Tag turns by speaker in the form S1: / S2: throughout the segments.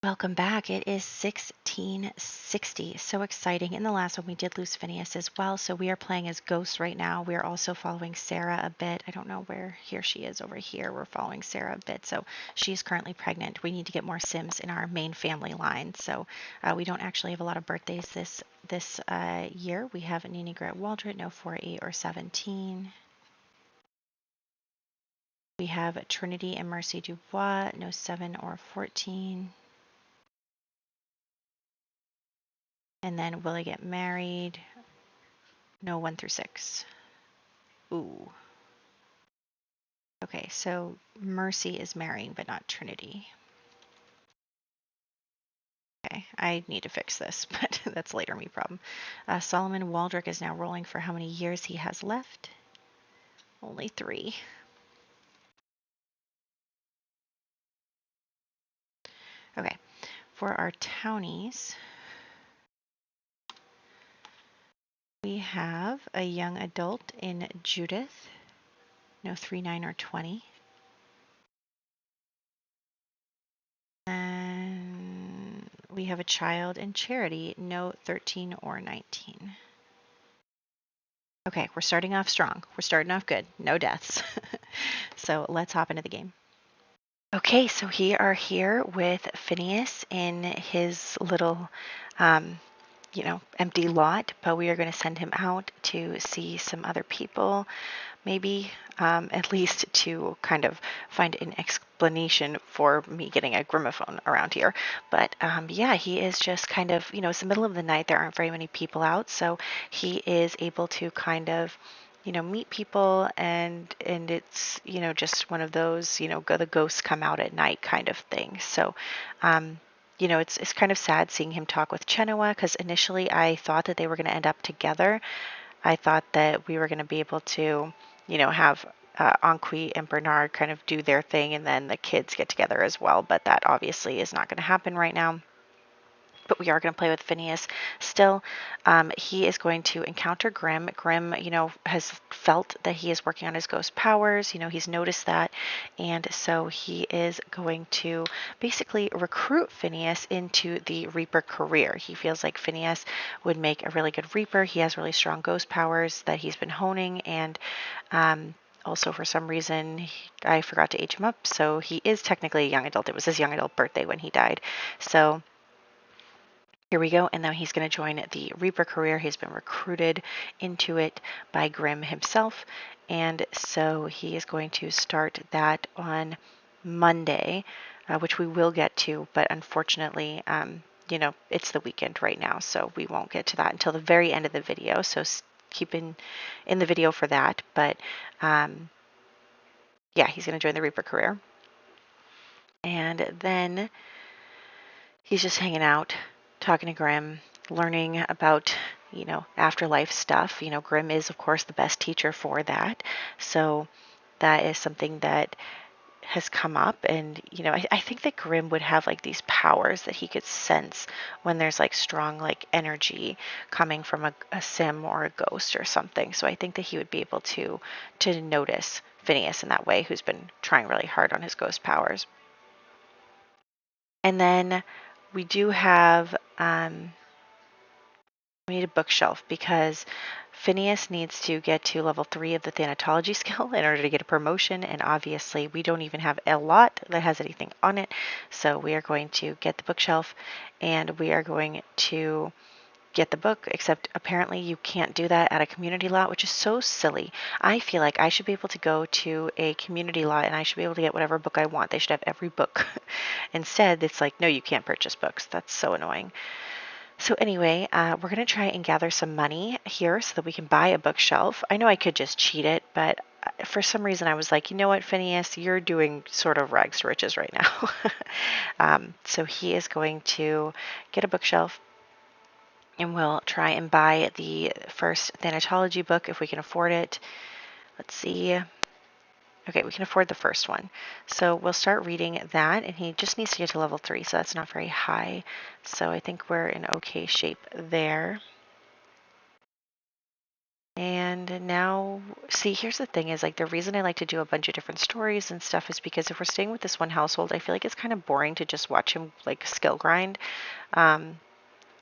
S1: Welcome back. It is 1660. So exciting. In the last one, we did lose Phineas as well. So we are playing as Ghost right now. We are also following Sarah a bit. I don't know where here she is over here. We're following Sarah a bit. So she's currently pregnant. We need to get more Sims in our main family line. So we don't actually have a lot of birthdays this year. We have Nini Gret Waldrett, no 4, 8, or 17. We have Trinity and Mercy Dubois, no 7 or 14. And then will I get married? No, 1 through 6. Ooh. Okay, so Mercy is marrying, but not Trinity. Okay, I need to fix this, but that's later me problem. Solomon Waldrick is now rolling for how many years he has left. Only 3. Okay, for our townies, we have a young adult in Judith. No 3, 9, or 20. And we have a child in Charity, no 13 or 19. Okay, we're starting off strong. We're starting off good. No deaths. So let's hop into the game. Okay, so we are here with Phineas in his little, empty lot, but we are going to send him out to see some other people, maybe, at least to kind of find an explanation for me getting a gramophone around here. But yeah, he is just kind of, it's the middle of the night. There aren't very many people out, so he is able to kind of meet people, and it's just one of those the ghosts come out at night kind of thing. So it's kind of sad seeing him talk with Chenoa, because initially I thought that they were going to end up together. I thought that we were going to be able to have Anqui and Bernard kind of do their thing, and then the kids get together as well, but that obviously is not going to happen right now. But we are going to play with Phineas still. He is going to encounter Grim. Grim, has felt that he is working on his ghost powers. He's noticed that. And so he is going to basically recruit Phineas into the Reaper career. He feels like Phineas would make a really good Reaper. He has really strong ghost powers that he's been honing. And also, for some reason, I forgot to age him up. So he is technically a young adult. It was his young adult birthday when he died. So here we go, and now he's going to join the Reaper career. He's been recruited into it by Grim himself, and so he is going to start that on Monday, which we will get to, but unfortunately, it's the weekend right now, so we won't get to that until the very end of the video, so keep in the video for that, but yeah, he's going to join the Reaper career. And then he's just hanging out, talking to Grim, learning about, afterlife stuff. Grim is, of course, the best teacher for that. So that is something that has come up. And, I think that Grim would have like these powers that he could sense when there's like strong like energy coming from a sim or a ghost or something. So I think that he would be able to notice Phineas in that way, who's been trying really hard on his ghost powers. And then we do have, we need a bookshelf because Phineas needs to get to level 3 of the Thanatology skill in order to get a promotion, and obviously we don't even have a lot that has anything on it, so we are going to get the bookshelf, and we are going to get the book, except apparently you can't do that at a community lot, which is so silly. I feel like I should be able to go to a community lot and I should be able to get whatever book I want. They should have every book. Instead, it's like, no, you can't purchase books. That's so annoying. So anyway, we're going to try and gather some money here so that we can buy a bookshelf. I know I could just cheat it, but for some reason I was like, you know what, Phineas, you're doing sort of rags to riches right now. So he is going to get a bookshelf, and we'll try and buy the first Thanatology book if we can afford it. Let's see. Okay, we can afford the first one. So we'll start reading that, and he just needs to get to level 3, so that's not very high. So I think we're in okay shape there. And And now, see, here's the thing is like the reason I like to do a bunch of different stories and stuff is because if we're staying with this one household, I feel like it's kind of boring to just watch him like skill grind. Um,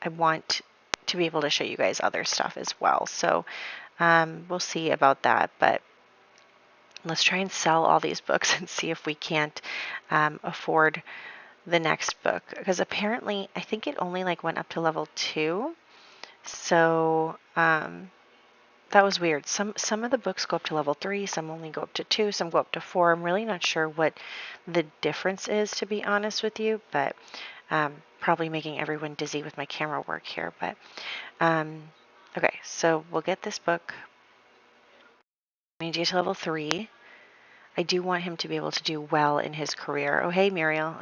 S1: I want to be able to show you guys other stuff as well. So we'll see about that. But let's try and sell all these books and see if we can't afford the next book. Because apparently, I think it only like went up to level 2. So that was weird. Some of the books go up to level 3, some only go up to 2, some go up to 4. I'm really not sure what the difference is, to be honest with you, but probably making everyone dizzy with my camera work here. But okay, so we'll get this book. I need to get to level 3. I do want him to be able to do well in his career. Oh, hey, Muriel.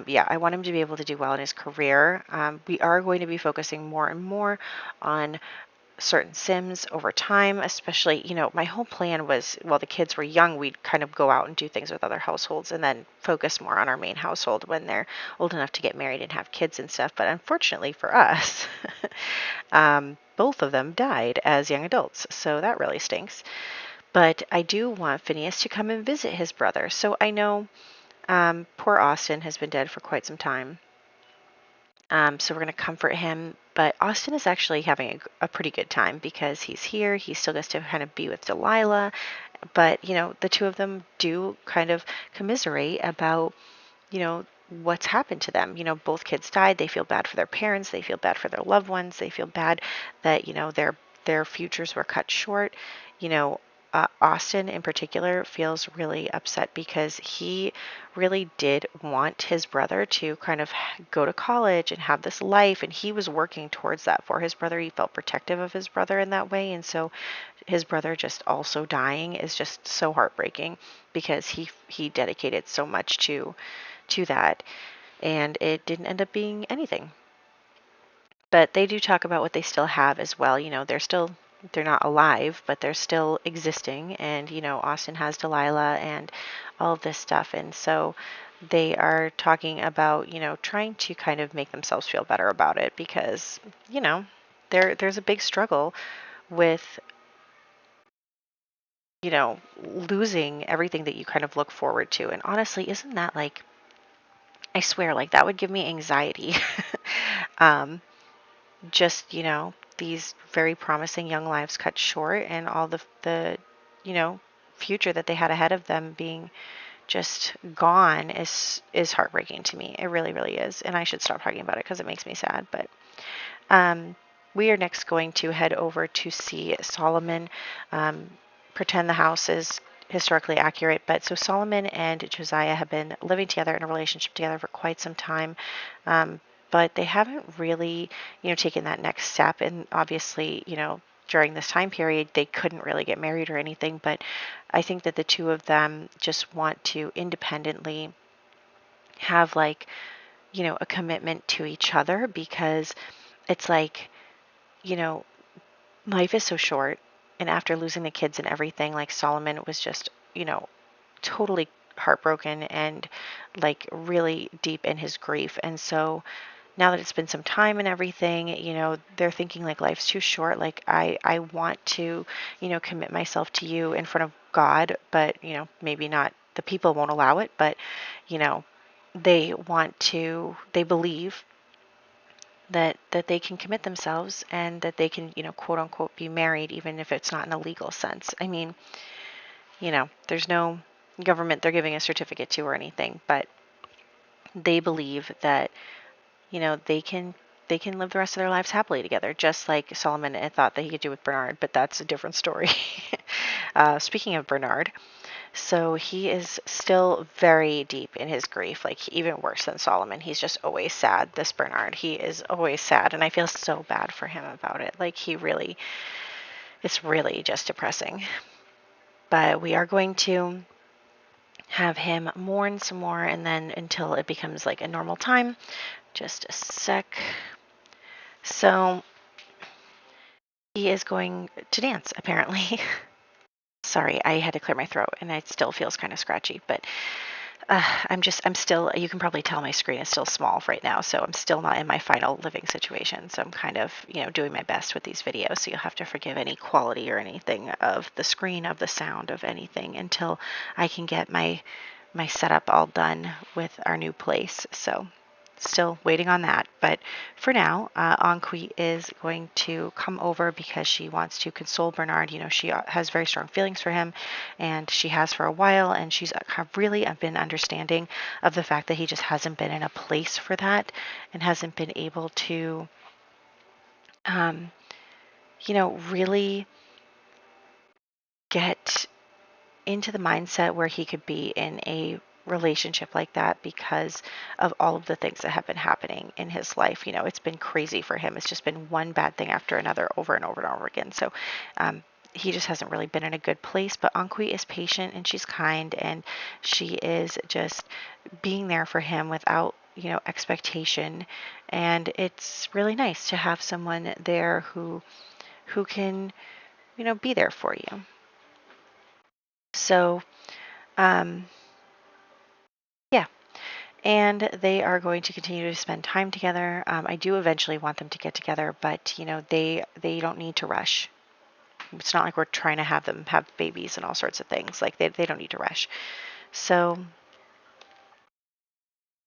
S1: Yeah, I want him to be able to do well in his career. We are going to be focusing more and more on certain sims over time, especially, my whole plan was while the kids were young, we'd kind of go out and do things with other households and then focus more on our main household when they're old enough to get married and have kids and stuff. But unfortunately for us, both of them died as young adults. So that really stinks. But I do want Phineas to come and visit his brother. So I know poor Austin has been dead for quite some time. So we're going to comfort him. But Austin is actually having a pretty good time because he's here. He still gets to kind of be with Delilah. But, the two of them do kind of commiserate about, what's happened to them. Both kids died. They feel bad for their parents. They feel bad for their loved ones. They feel bad that, their futures were cut short. You know, Austin in particular feels really upset because he really did want his brother to kind of go to college and have this life, and he was working towards that for his brother. He felt protective of his brother in that way, and so his brother just also dying is just so heartbreaking because he dedicated so much to that, and it didn't end up being anything. But they do talk about what they still have as well. They're not alive, but they're still existing. And, Austin has Delilah and all of this stuff. And so they are talking about, trying to kind of make themselves feel better about it because, there's a big struggle with, losing everything that you kind of look forward to. And honestly, isn't that like, I swear, like that would give me anxiety. um, just these very promising young lives cut short and all the future that they had ahead of them being just gone is heartbreaking to me. It really, really is. And I should stop talking about it because it makes me sad. But we are next going to head over to see Solomon. Pretend the house is historically accurate, but so Solomon and Josiah have been living together in a relationship together for quite some time. But they haven't really, taken that next step. And obviously, during this time period, they couldn't really get married or anything. But I think that the two of them just want to independently have like, a commitment to each other because it's like, you know, life is so short. And after losing the kids and everything, like Solomon was just, totally heartbroken and like really deep in his grief. And so now that it's been some time and everything, they're thinking like life's too short. Like I want to, commit myself to you in front of God, but, maybe not, the people won't allow it, but, you know, they believe that they can commit themselves and that they can, quote unquote, be married, even if it's not in a legal sense. I mean, there's no government they're giving a certificate to or anything, but they believe that, they can live the rest of their lives happily together, just like Solomon had thought that he could do with Bernard, but that's a different story. Speaking of Bernard, so he is still very deep in his grief, like even worse than Solomon. He's just always sad, this Bernard. He is always sad, and I feel so bad for him about it. Like it's really just depressing. But we are going to have him mourn some more, and then until it becomes like a normal time. Just a sec. So he is going to dance, apparently. Sorry, I had to clear my throat, and it still feels kind of scratchy. But I'm still, you can probably tell my screen is still small right now, so I'm still not in my final living situation. So I'm kind of, doing my best with these videos. So you'll have to forgive any quality or anything of the screen, of the sound, of anything until I can get my setup all done with our new place. So still waiting on that. But for now, Anqui is going to come over because she wants to console Bernard. She has very strong feelings for him, and she has for a while, and she's really been understanding of the fact that he just hasn't been in a place for that and hasn't been able to, um, really get into the mindset where he could be in a relationship like that because of all of the things that have been happening in his life. It's been crazy for him. It's just been one bad thing after another over and over and over again. So he just hasn't really been in a good place. But Anqui is patient and she's kind and she is just being there for him without expectation. And it's really nice to have someone there who can be there for you. So um, yeah, and they are going to continue to spend time together. I do eventually want them to get together, but they don't need to rush. It's not like we're trying to have them have babies and all sorts of things. Like they don't need to rush. So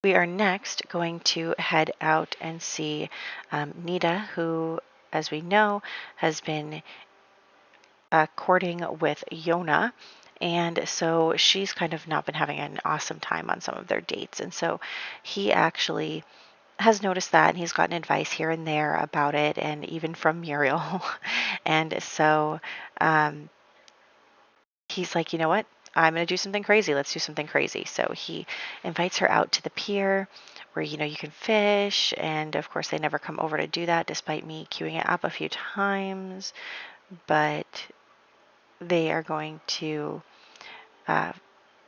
S1: we are next going to head out and see Nita, who, as we know, has been courting with Yona. And so she's kind of not been having an awesome time on some of their dates. And so he actually has noticed that and he's gotten advice here and there about it, and even from Muriel. And so he's like, you know what? I'm going to do something crazy. Let's do something crazy. So he invites her out to the pier where, you can fish. And of course, they never come over to do that despite me queuing it up a few times. But they are going to uh,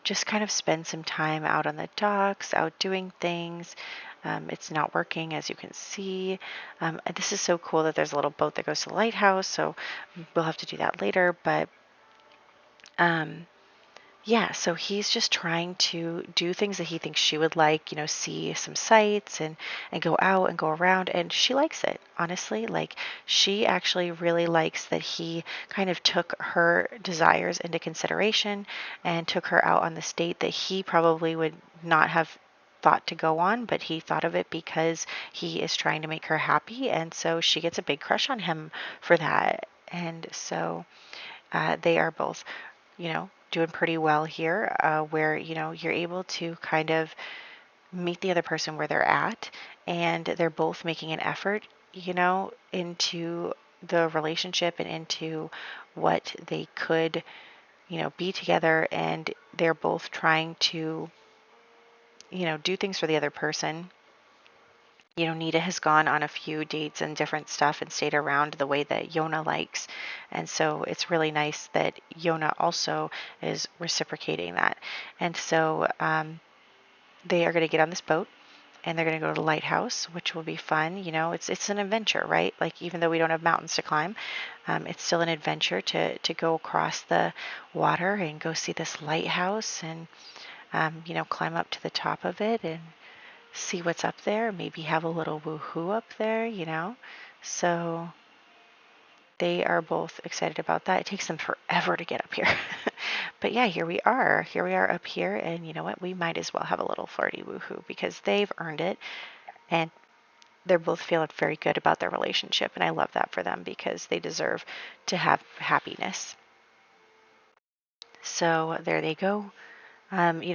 S1: just kind of spend some time out on the docks, out doing things. It's not working, as you can see. This is so cool that there's a little boat that goes to the lighthouse, so we'll have to do that later. But um, yeah, so he's just trying to do things that he thinks she would like, see some sights and go out and go around. And she likes it, honestly. Like, she actually really likes that he kind of took her desires into consideration and took her out on this date that he probably would not have thought to go on, but he thought of it because he is trying to make her happy. And so she gets a big crush on him for that. And so they are both doing pretty well here, where, you're able to kind of meet the other person where they're at, and they're both making an effort, into the relationship and into what they could, be together, and they're both trying to, do things for the other person. Nita has gone on a few dates and different stuff and stayed around the way that Yona likes. And so it's really nice that Yona also is reciprocating that. And so they are going to get on this boat and they're going to go to the lighthouse, which will be fun. It's an adventure, right? Like, even though we don't have mountains to climb, it's still an adventure to go across the water and go see this lighthouse and, climb up to the top of it and see what's up there, maybe have a little woohoo up there. So they are both excited about that. It takes them forever to get up here. But yeah, here we are. Here we are up here, and you know what? We might as well have a little flirty woohoo because they've earned it, and they're both feeling very good about their relationship, and I love that for them because they deserve to have happiness. So there they go.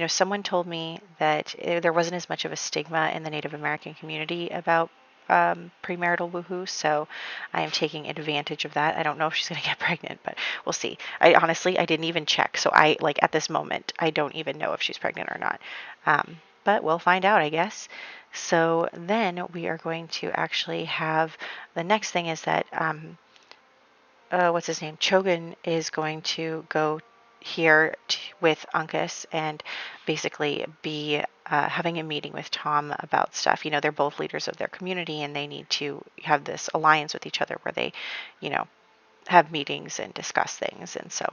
S1: Someone told me that there wasn't as much of a stigma in the Native American community about premarital woohoo, so I am taking advantage of that. I don't know if she's going to get pregnant, but we'll see. I didn't even check, so at this moment, I don't even know if she's pregnant or not. But we'll find out, I guess. So then we are going to actually have the next thing is that what's his name? Chogan is going to go here with Uncas and basically be having a meeting with Tom about stuff. They're both leaders of their community and they need to have this alliance with each other where they, you know, have meetings and discuss things. And so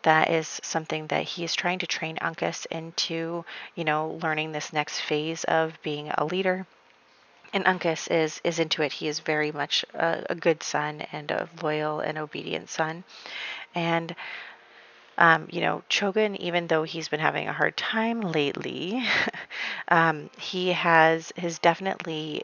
S1: that is something that he is trying to train Uncas into, learning this next phase of being a leader. And Uncas is into it. He is very much a good son and a loyal and obedient son. And Chogun, even though he's been having a hard time lately, he has definitely,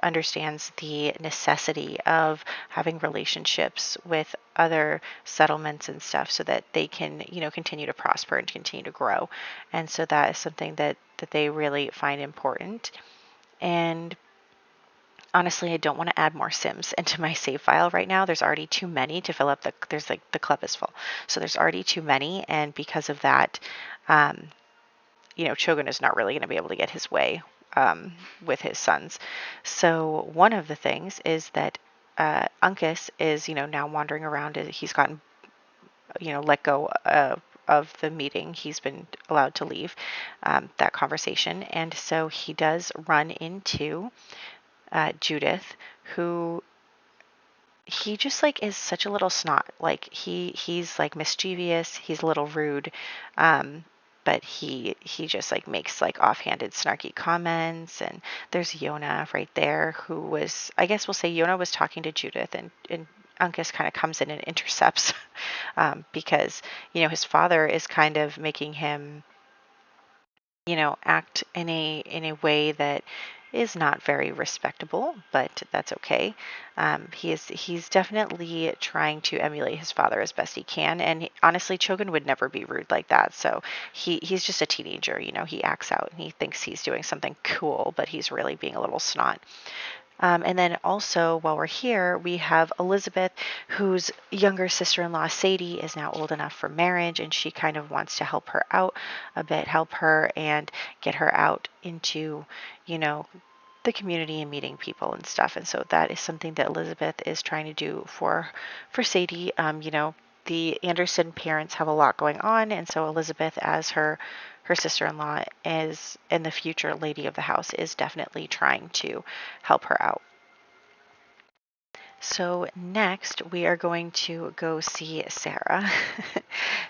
S1: understands the necessity of having relationships with other settlements and stuff so that they can, continue to prosper and continue to grow. And so that is something that they really find important. And honestly, I don't want to add more Sims into my save file right now. There's already too many to fill up there's like the club is full. So there's already too many. And because of that, um, Chogun is not really going to be able to get his way with his sons. So one of the things is that Uncas is, now wandering around. He's gotten, let go of the meeting. He's been allowed to leave that conversation. And so he does run into Judith, who he just like is such a little snot. Like he's like mischievous, he's a little rude, but he just like makes like offhanded snarky comments. And there's Yona right there, who was, I guess we'll say Yona was talking to Judith, and Uncas kind of comes in and intercepts because his father is kind of making him act in a way that is not very respectable, but that's okay. He's definitely trying to emulate his father as best he can, and honestly, Chogun would never be rude like that. So he's just a teenager, he acts out and he thinks he's doing something cool, but he's really being a little snot. And then also, while we're here, we have Elizabeth, whose younger sister-in-law, Sadie, is now old enough for marriage, and she kind of wants to help her out a bit, help her and get her out into, the community and meeting people and stuff. And so that is something that Elizabeth is trying to do for Sadie. The Anderson parents have a lot going on, and so Elizabeth, as her sister-in-law is, and the future lady of the house, is definitely trying to help her out. So next we are going to go see Sarah.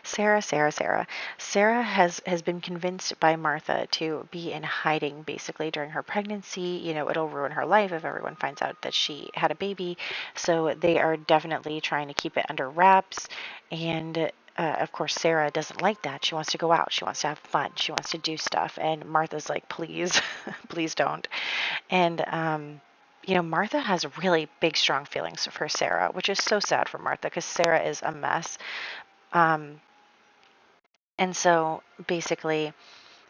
S1: Sarah. Sarah has been convinced by Martha to be in hiding basically during her pregnancy. It'll ruin her life if everyone finds out that she had a baby. So they are definitely trying to keep it under wraps. And of course, Sarah doesn't like that. She wants to go out. She wants to have fun. She wants to do stuff. And Martha's like, please, please don't. And Martha has really big, strong feelings for Sarah, which is so sad for Martha because Sarah is a mess. Um, and so basically,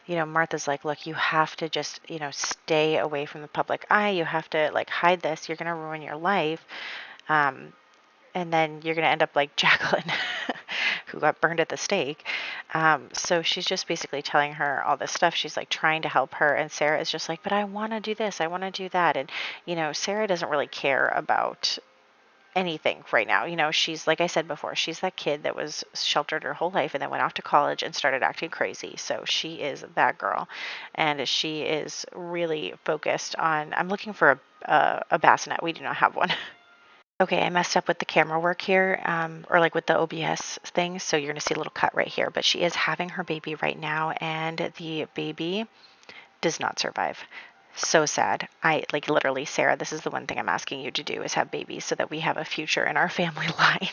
S1: Martha's like, look, you have to just, stay away from the public eye. You have to like hide this. You're going to ruin your life. And then you're going to end up like Jacqueline, who got burned at the stake. So she's just basically telling her all this stuff. She's like trying to help her. And Sarah is just like, but I want to do this. I want to do that. And, Sarah doesn't really care about anything right now. She's, like I said before, she's that kid that was sheltered her whole life and then went off to college and started acting crazy. So she is that girl. And she is really focused on, I'm looking for a bassinet. We do not have one. Okay, I messed up with the camera work here, or like with the OBS thing, so you're going to see a little cut right here. But she is having her baby right now, and the baby does not survive. So sad. I like literally, Sarah, this is the one thing I'm asking you to do is have babies so that we have a future in our family line.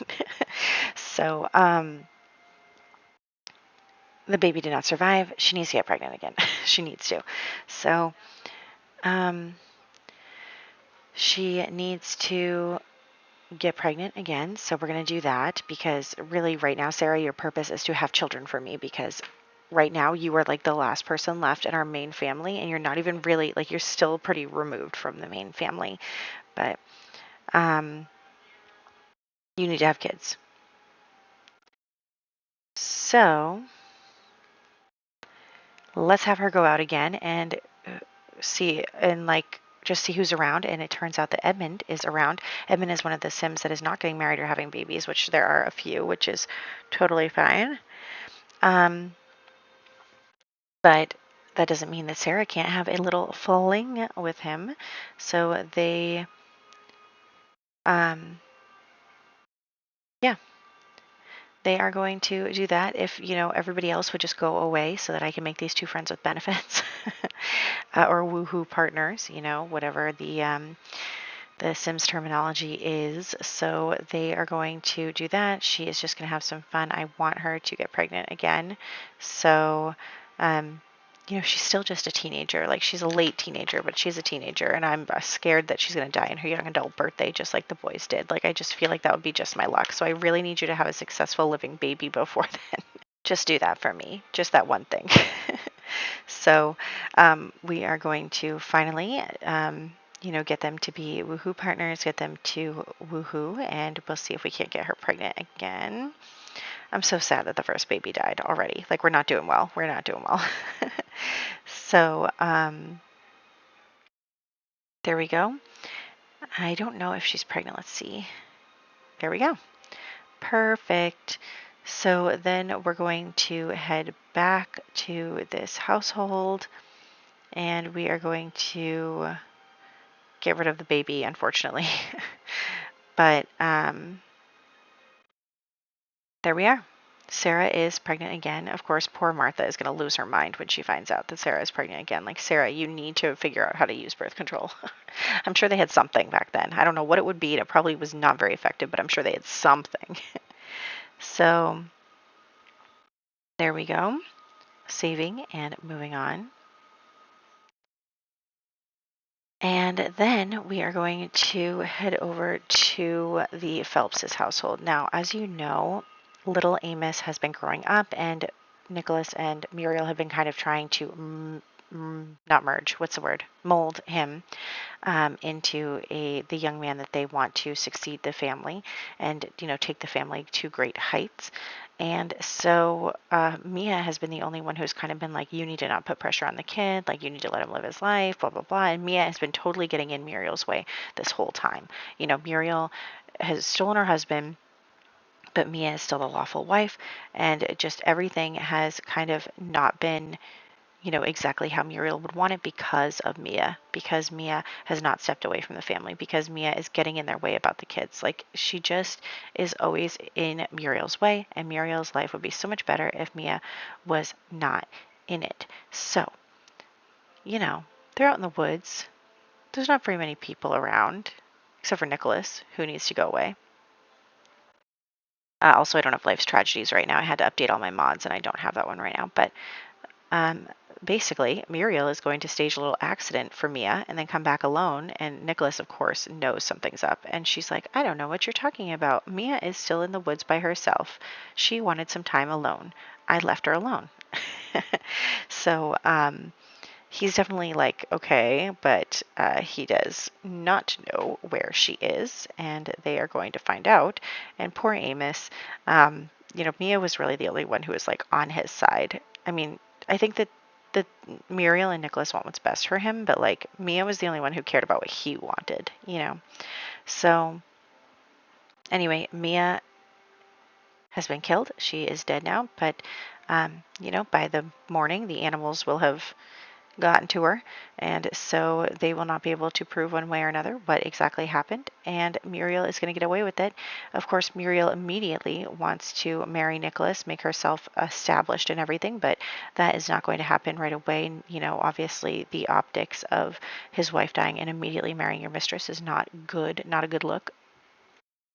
S1: So, the baby did not survive. She needs to get pregnant again. She needs to. So, she needs to get pregnant again. So we're going to do that because really right now, Sarah, your purpose is to have children for me because right now you are like the last person left in our main family and you're not even really like you're still pretty removed from the main family. But you need to have kids. So let's have her go out again and see and like just see who's around. And it turns out that Edmund is around. Edmund is one of the Sims that is not getting married or having babies, which there are a few, which is totally fine. But that doesn't mean that Sarah can't have a little fling with him. So they Yeah, they are going to do that. If, everybody else would just go away so that I can make these two friends with benefits or woohoo partners, whatever the Sims terminology is. So they are going to do that. She is just going to have some fun. I want her to get pregnant again. So, um, she's still just a teenager. Like, she's a late teenager, but she's a teenager. And I'm scared that she's going to die in her young adult birthday, just like the boys did. Like, I just feel like that would be just my luck. So I really need you to have a successful living baby before then. Just do that for me. Just that one thing. So we are going to finally, get them to be woohoo partners, get them to woohoo, and we'll see if we can't get her pregnant again. I'm so sad that the first baby died already. Like, we're not doing well. We're not doing well. So there we go. I don't know if she's pregnant. Let's see. There we go. Perfect. So then we're going to head back to this household, and we are going to get rid of the baby, unfortunately. But there we are. Sarah is pregnant again. Of course, poor Martha is going to lose her mind when she finds out that Sarah is pregnant again. Like, Sarah, you need to figure out how to use birth control. I'm sure they had something back then. I don't know what it would be. It probably was not very effective, but I'm sure they had something. So there we go. Saving and moving on. And then we are going to head over to the Phelps' household. Now, as you know, little Amos has been growing up, and Nicholas and Muriel have been kind of trying to not merge, what's the word? Mold him into the young man that they want to succeed the family and, take the family to great heights. And so Mia has been the only one who's kind of been like, you need to not put pressure on the kid, like, you need to let him live his life, blah, blah, blah. And Mia has been totally getting in Muriel's way this whole time. Muriel has stolen her husband, but Mia is still the lawful wife, and just everything has kind of not been exactly how Muriel would want it because Mia has not stepped away from the family, because Mia is getting in their way about the kids. Like, she just is always in Muriel's way, and Muriel's life would be so much better if Mia was not in it. So, they're out in the woods. There's not very many people around, except for Nicholas, who needs to go away. Also, I don't have life's tragedies right now. I had to update all my mods, and I don't have that one right now. But basically, Muriel is going to stage a little accident for Mia and then come back alone. And Nicholas, of course, knows something's up. And she's like, I don't know what you're talking about. Mia is still in the woods by herself. She wanted some time alone. I left her alone. So he's definitely like, okay, but he does not know where she is. And they are going to find out. And poor Amos, Mia was really the only one who was like on his side. I mean, I think that Muriel and Nicholas want what's best for him, but like, Mia was the only one who cared about what he wanted. So anyway, Mia has been killed. She is dead now, but by the morning, the animals will have gotten to her, and so they will not be able to prove one way or another what exactly happened, and Muriel is going to get away with it. Of course, Muriel immediately wants to marry Nicholas, make herself established and everything, but that is not going to happen right away. Obviously the optics of his wife dying and immediately marrying your mistress is not good, not a good look.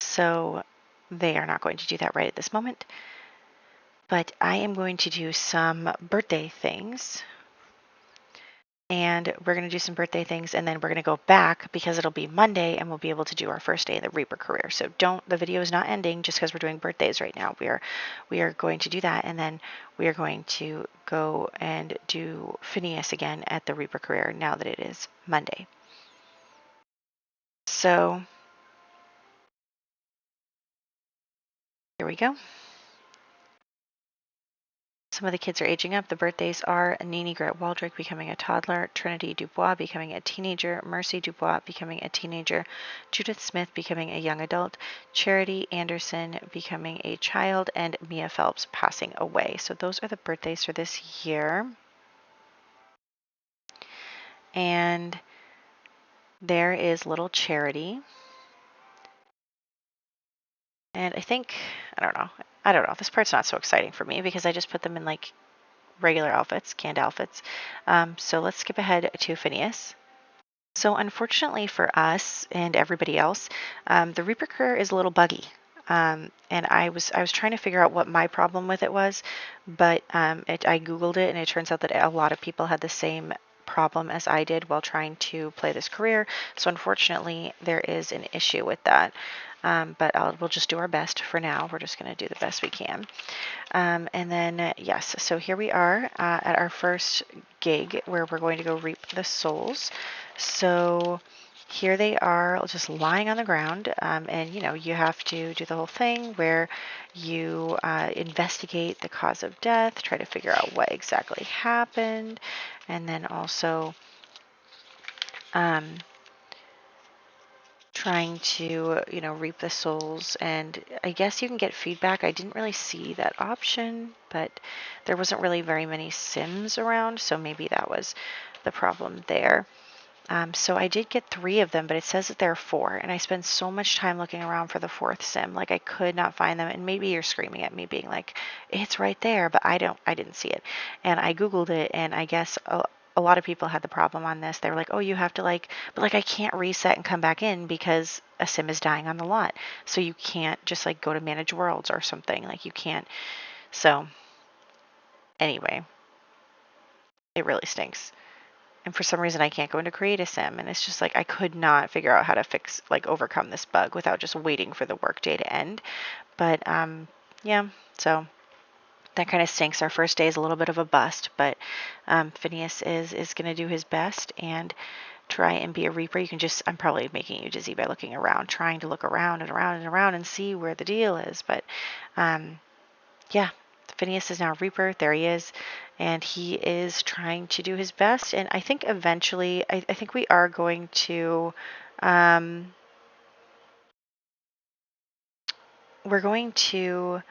S1: So they are not going to do that right at this moment. But I am going to do some birthday things, and we're going to do some birthday things, and then we're going to go back because it'll be Monday and we'll be able to do our first day of the Reaper career. So the video is not ending just because we're doing birthdays right now. We are going to do that, and then we are going to go and do Phineas again at the Reaper career now that it is Monday. So here we go. Some of the kids are aging up. The birthdays are Nini Gret Waldrick becoming a toddler, Trinity Dubois becoming a teenager, Mercy Dubois becoming a teenager, Judith Smith becoming a young adult, Charity Anderson becoming a child, and Mia Phelps passing away. So those are the birthdays for this year. And there is little Charity. And I don't know. This part's not so exciting for me because I just put them in like regular outfits, canned outfits. So let's skip ahead to Phineas. So unfortunately for us and everybody else, the Reaper career is a little buggy. And I was trying to figure out what my problem with it was, but I Googled it and it turns out that a lot of people had the same problem as I did while trying to play this career. So unfortunately, there is an issue with that. But we'll just do our best for now. We're just going to do the best we can. And then, yes, so here we are at our first gig where we're going to go reap the souls. So here they are just lying on the ground. And, you have to do the whole thing where you investigate the cause of death, try to figure out what exactly happened, and then also um, trying to, reap the souls. And I guess you can get feedback. I didn't really see that option, but there wasn't really very many sims around, so maybe that was the problem there. So I did get 3 of them, but it says that there are 4, and I spent so much time looking around for the 4th sim, like I could not find them. And maybe you're screaming at me, being like, "It's right there," but I didn't see it. And I googled it, and I guess a lot of people had the problem on this. They were like, "Oh, you have to but like I can't reset and come back in because a sim is dying on the lot, so you can't just like go to manage worlds or something. Like you can't." So anyway, it really stinks. And for some reason, I can't go into create a sim. And it's just like I could not figure out how to overcome this bug without just waiting for the workday to end. But yeah, so that kind of stinks. Our first day is a little bit of a bust, but Phineas is going to do his best and try and be a Reaper. I'm probably making you dizzy by looking around, trying to look around and around and around and see where the deal is. But yeah, Phineas is now a Reaper. There he is. And he is trying to do his best. And I think eventually, I think we are going to, we're going to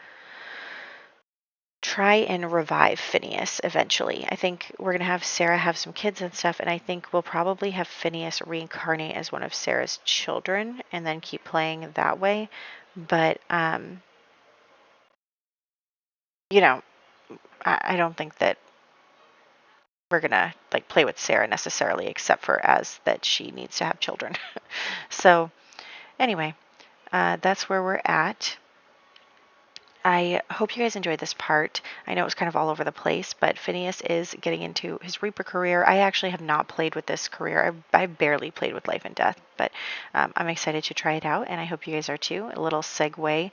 S1: try and revive Phineas eventually. I think we're going to have Sarah have some kids and stuff. And I think we'll probably have Phineas reincarnate as one of Sarah's children and then keep playing that way. But, I don't think that we're gonna like play with Sarah necessarily, except for as that she needs to have children. So anyway, that's where we're at. I hope you guys enjoyed this part. I know it was kind of all over the place, but Phineas is getting into his Reaper career. I actually have not played with this career. I barely played with Life and Death, but I'm excited to try it out, and I hope you guys are too. A little segue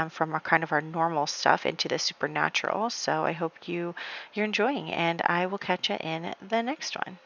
S1: from our normal stuff into the supernatural. So I hope you're enjoying, and I will catch you in the next one.